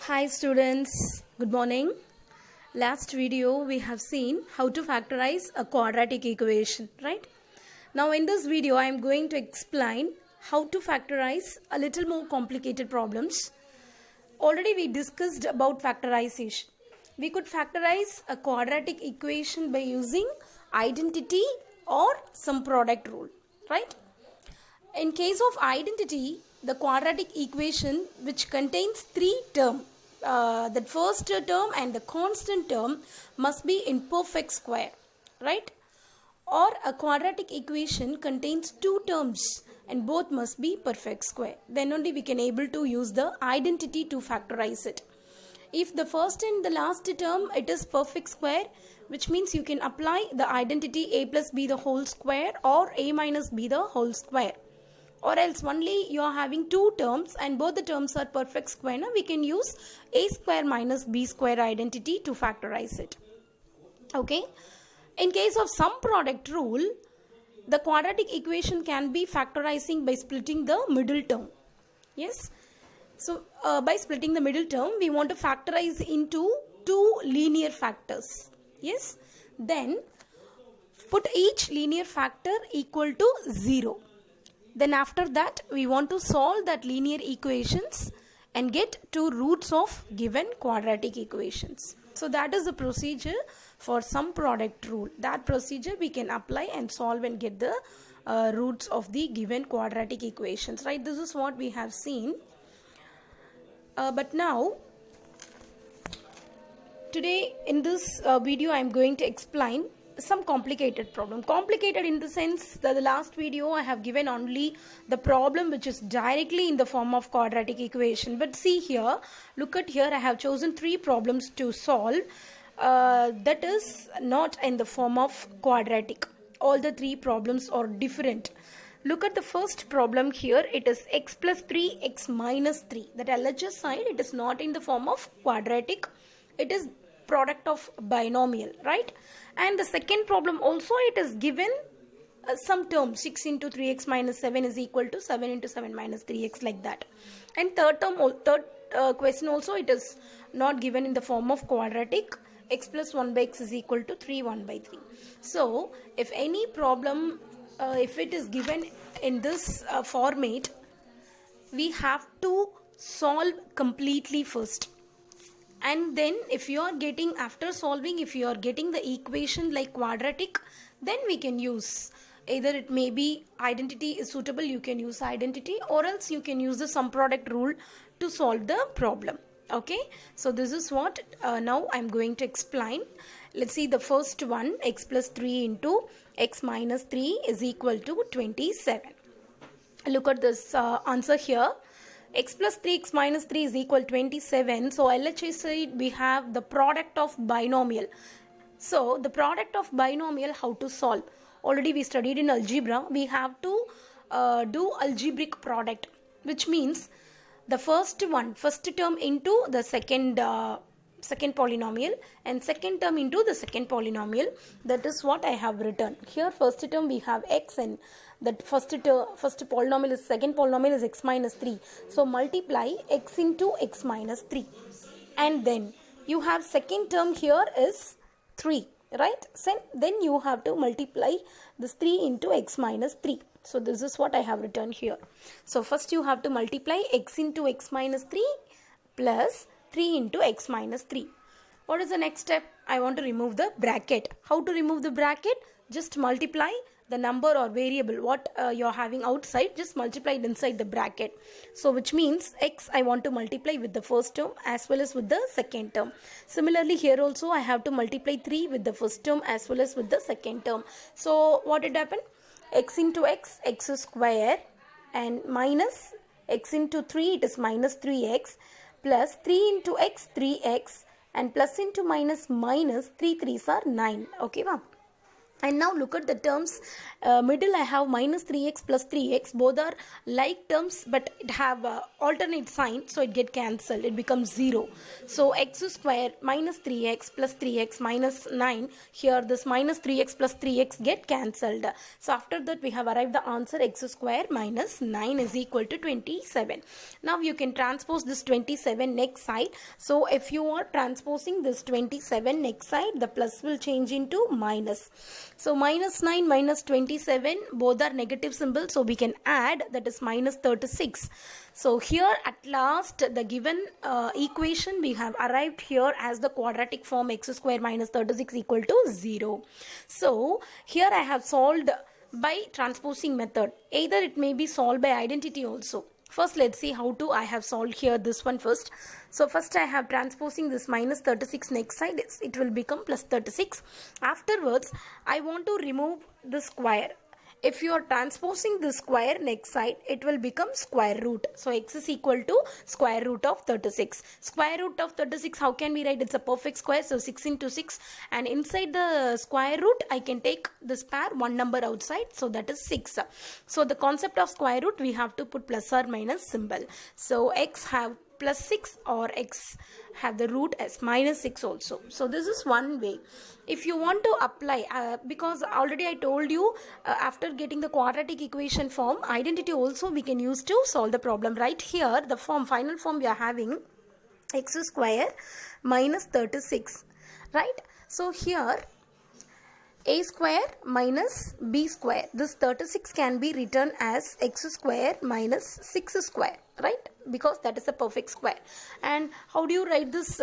Hi students, good morning. Last video we have seen how to factorize a quadratic equation, right? Now in this video I am going to explain how to factorize a little more complicated problems. Already we discussed about factorization. We could factorize a quadratic equation by using identity or some product rule, right? In case of identity, the quadratic equation which contains three terms, the first term and the constant term must be in perfect square, right? Or a quadratic equation contains two terms and both must be perfect square. Then only we can able to use the identity to factorize it. If the first and the last term it is perfect square, which means you can apply the identity a plus b the whole square or a minus b the whole square. Or else only you are having two terms and both the terms are perfect square. Now we can use a square minus b square identity to factorize it. Okay. In case of sum product rule, the quadratic equation can be factorizing by splitting the middle term. Yes. So by splitting the middle term, we want to factorize into two linear factors. Yes. Then put each linear factor equal to 0. Then after that we want to solve that linear equations and get two roots of given quadratic equations. So that is the procedure for sum product rule. That procedure we can apply and solve and get the roots of the given quadratic equations, right? This is what we have seen. But now today in this video I am going to explain some complicated problem. Complicated in the sense that the last video I have given only the problem which is directly in the form of quadratic equation. But see here, look at here, I have chosen three problems to solve that is not in the form of quadratic. All the three problems are different. Look at the first problem here. It is x plus 3, x minus 3. That LHS side, it is not in the form of quadratic. It is product of binomial, right? And the second problem also, it is given some term 6 into 3x minus 7 is equal to 7 into 7 minus 3x, like that. And third question also, it is not given in the form of quadratic. X plus 1 by x is equal to 3 1 by 3. So if any problem if it is given in this format, we have to solve completely first. And then if you are getting, after solving, if you are getting the equation like quadratic, then we can use either it may be identity is suitable, you can use identity, or else you can use the sum product rule to solve the problem. Okay, so this is what now I am going to explain. Let's see the first one. X plus 3 into x minus 3 is equal to 27. Look at this answer here. X plus 3, x minus 3 is equal to 27. So LHS side we have the product of binomial. So the product of binomial, how to solve? Already we studied in algebra. We have to do algebraic product, which means the first term into the second polynomial and second term into the second polynomial. That is what I have written here. First term we have x and that first polynomial is, second polynomial is x minus 3. So multiply x into x minus 3, and then you have second term here is 3, right? So then you have to multiply this 3 into x minus 3. So this is what I have written here. So first you have to multiply x into x minus 3 plus 3 into x minus 3. What is the next step? I want to remove the bracket. How to remove the bracket? Just multiply the number or variable what you are having outside, just multiply it inside the bracket. So which means x I want to multiply with the first term as well as with the second term. Similarly here also I have to multiply 3 with the first term as well as with the second term. So what did happen? X into x, x square, and minus x into 3, it is minus 3x, plus 3 into x, 3x, and plus into minus, 3 3s are 9. Okay, ma'am. And now look at the terms. Middle I have minus 3x plus 3x. Both are like terms but it have alternate sign, so it get cancelled. It becomes 0. So x square minus 3x plus 3x minus 9. Here this minus 3x plus 3x get cancelled. So after that we have arrived the answer x square minus 9 is equal to 27. Now you can transpose this 27 next side. So if you are transposing this 27 next side, the plus will change into minus. So minus 9 minus 27, both are negative symbols, so we can add, that is minus 36. So here at last the given equation we have arrived here as the quadratic form x square minus 36 equal to 0. So here I have solved by transposing method. Either it may be solved by identity also. First let's see how to I have solved here this one first. So first I have transposing this minus 36 next side, it will become plus 36. Afterwards I want to remove the square. If you are transposing the square next side, it will become square root. So x is equal to square root of 36. Square root of 36, how can we write? It's a perfect square, so 6 into 6. And inside the square root, I can take this pair, one number outside, so that is 6. So the concept of square root, we have to put plus or minus symbol. So x have plus 6 or x have the root as minus 6 also. So this is one way. If you want to apply, because already I told you after getting the quadratic equation form, identity also we can use to solve the problem. Right here the form, final form we are having x square minus 36, right? So here a square minus b square, this 36 can be written as x square minus 6 square, right? Because that is a perfect square. And how do you write this?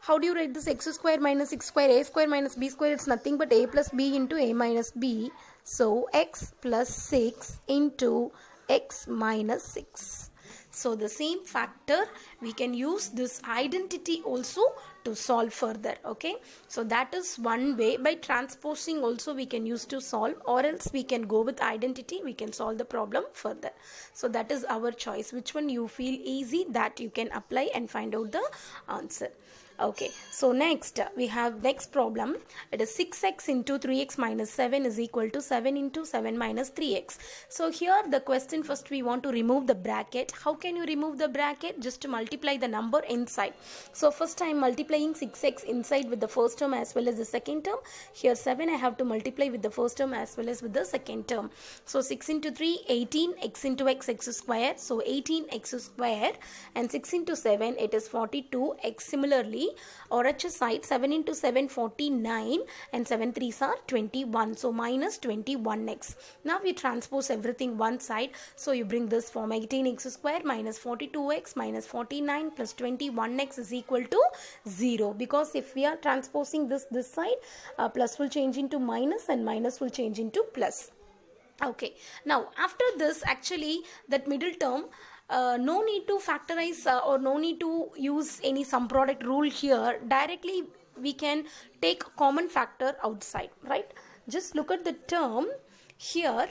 How do you write this x square minus 6 square? A square minus b square, it's nothing but a plus b into a minus b. So x plus 6 into x minus 6. So the same factor, we can use this identity also to solve further. Okay, so that is one way. By transposing also we can use to solve, or else we can go with identity, we can solve the problem further. So that is our choice. Which one you feel easy, that you can apply and find out the answer. Okay, so next we have next problem. It is 6x into 3x minus 7 is equal to 7 into 7 minus 3x. So here the question, first we want to remove the bracket. How can you remove the bracket? Just to multiply the number inside. So first I am multiplying 6x inside with the first term as well as the second term. Here 7 I have to multiply with the first term as well as with the second term. So 6 into 3, 18, x into x, x square. So 18x square, and 6 into 7, it is 42x. Similarly, RHS side, 7 into 7, 49, and 7 3s are 21. So minus 21x. Now we transpose everything one side. So you bring this form, 18x square minus 42x minus 49 plus 21x is equal to 0. Because if we are transposing this side, plus will change into minus and minus will change into plus. Okay, now after this, actually that middle term, no need to factorize or no need to use any sum product rule here. Directly we can take common factor outside, right? Just look at the term here.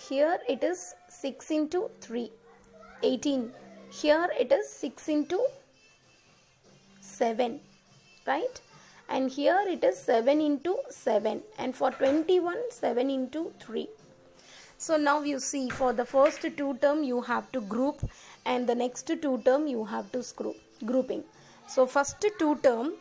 Here it is 6 into 3, 18. Here it is 6 into 7, right? And here it is 7 into 7, and for 21, 7 into 3. So now you see, for the first two term you have to group, and the next two term you have to grouping. So first two term,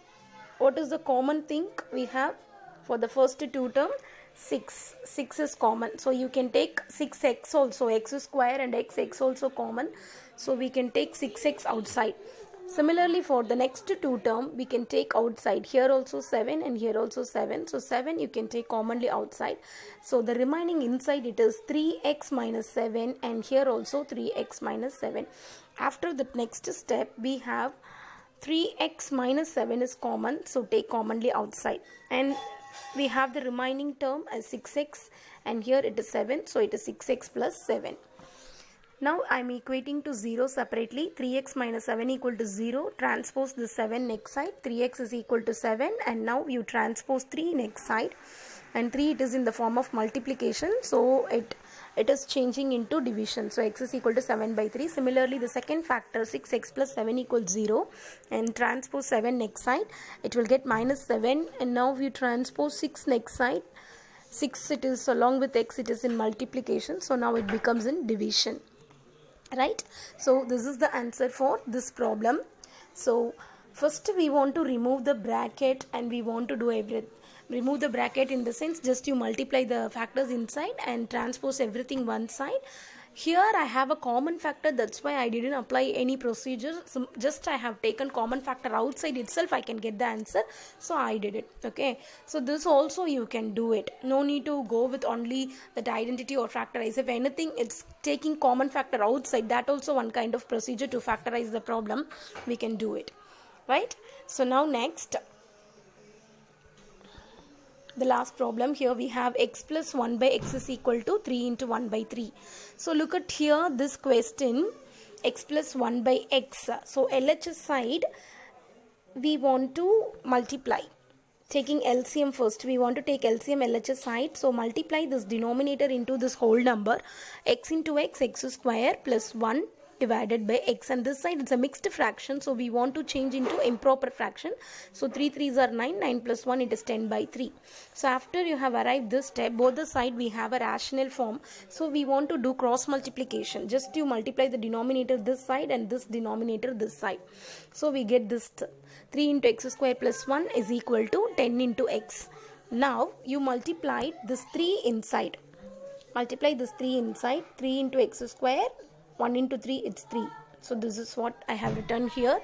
what is the common thing we have? For the first two term, 6 is common, so you can take 6x also, x square and x also common, so we can take 6x outside. Similarly, for the next two term, we can take outside. Here also 7 and here also 7. So 7 you can take commonly outside. So the remaining inside, it is 3x minus 7, and here also 3x minus 7. After the next step, we have 3x minus 7 is common. So take commonly outside. And we have the remaining term as 6x, and here it is 7. So it is 6x plus 7. Now I am equating to 0 separately. 3x minus 7 equal to 0. Transpose the 7 next side. 3x is equal to 7. And now you transpose 3 next side. And 3, it is in the form of multiplication. So it it is changing into division. So x is equal to 7 by 3. Similarly, the second factor 6x plus 7 equals 0, and transpose 7 next side, it will get minus 7. And now we transpose 6 next side, 6 it is along with x, it is in multiplication, so now it becomes in division, right? So this is the answer for this problem. So first we want to remove the bracket, and we want to do everything. Remove the bracket in the sense just you multiply the factors inside and transpose everything one side. Here I have a common factor, that's why I didn't apply any procedure. So just I have taken common factor outside itself, I can get the answer, so I did it. Okay, so this also you can do it. No need to go with only that identity or factorize. If anything, it's taking common factor outside, that also one kind of procedure to factorize the problem. We can do it, right? So now next, the last problem. Here we have x plus 1 by x is equal to 3 into 1 by 3. So look at here this question, x plus 1 by x. So LHS side we want to multiply. Taking LCM first, we want to take LCM LHS side. So multiply this denominator into this whole number, x into x, x square plus 1 divided by x, and this side it's a mixed fraction, so we want to change into improper fraction. So 3 3s are 9, 9 plus 1, it is 10 by 3. So after you have arrived this step, both the side we have a rational form, so we want to do cross multiplication. Just you multiply the denominator this side and this denominator this side, so we get this 3 into x square plus 1 is equal to 10 into x. Now you multiply this 3 inside, multiply this 3 inside, 3 into x square, 1 into 3, it's 3. So this is what I have written here.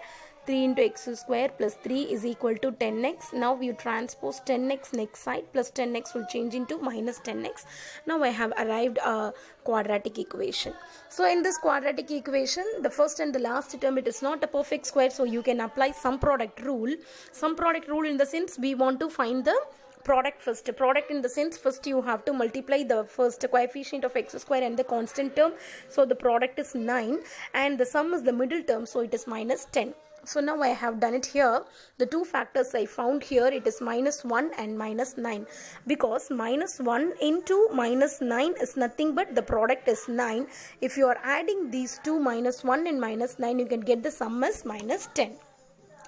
3 into x square plus 3 is equal to 10x. Now we transpose 10x next side, plus 10x will change into minus 10x. Now I have arrived a quadratic equation. So in this quadratic equation, the first and the last term, it is not a perfect square, so you can apply sum product rule. Sum product rule in the sense we want to find the product first. Product in the sense first you have to multiply the first coefficient of x square and the constant term, so the product is 9, and the sum is the middle term, so it is minus 10. So now I have done it here. The two factors I found here, it is minus 1 and minus 9, because minus 1 into minus 9 is nothing but the product is 9. If you are adding these two, minus 1 and minus 9, you can get the sum as minus 10,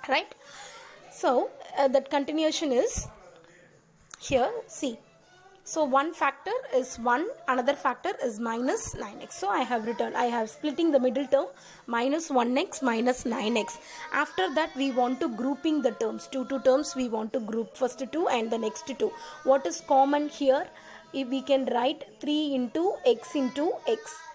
right? So that continuation is here, see. So one factor is 1, another factor is minus 9x. So I have written, I have splitting the middle term, minus 1x minus 9x. After that we want to grouping the terms. Two terms we want to group, first 2 and the next 2. What is common here? If we can write 3 into x,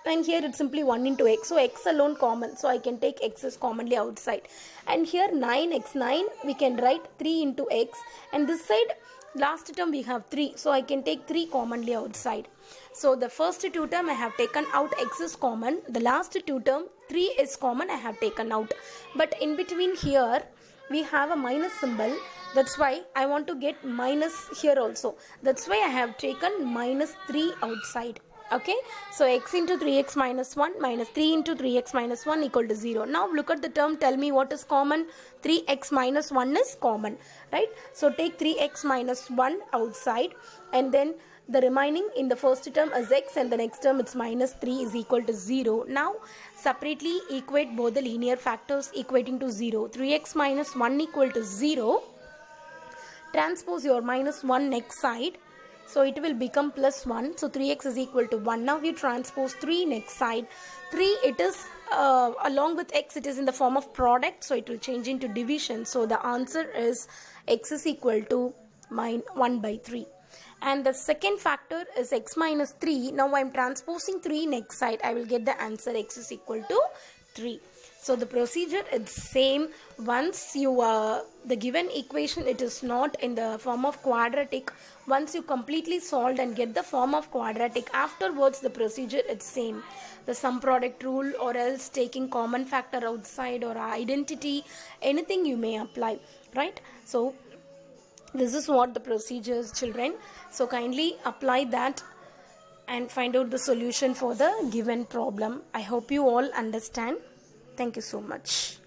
and here it's simply 1 into x, so x alone common, so I can take x as commonly outside. And here 9x, 9 we can write 3 into x, and this side last term we have 3, so I can take 3 commonly outside. So the first 2 term I have taken out, x is common. The last 2 term 3 is common, I have taken out. But in between here we have a minus symbol, that's why I want to get minus here also. That's why I have taken minus 3 outside. Okay, so x into 3x minus 1 minus 3 into 3x minus 1 equal to 0. Now look at the term, tell me what is common. 3x minus 1 is common, right? So take 3x minus 1 outside, and then the remaining in the first term is x, and the next term it's minus 3 is equal to 0. Now separately equate both the linear factors equating to 0. 3x minus 1 equal to 0. Transpose your minus 1 next side, so it will become plus 1. So 3x is equal to 1. Now we transpose 3 next side. 3, it is along with x, it is in the form of product, so it will change into division. So the answer is x is equal to 1 by 3. And the second factor is x minus 3. Now I am transposing 3 next side. I will get the answer x is equal to 3. So the procedure is same. Once you the given equation, it is not in the form of quadratic. Once you completely solved and get the form of quadratic, afterwards the procedure is same. The sum product rule, or else taking common factor outside, or identity, anything you may apply, right? So this is what the procedure is, children. So kindly apply that and find out the solution for the given problem. I hope you all understand. Thank you so much.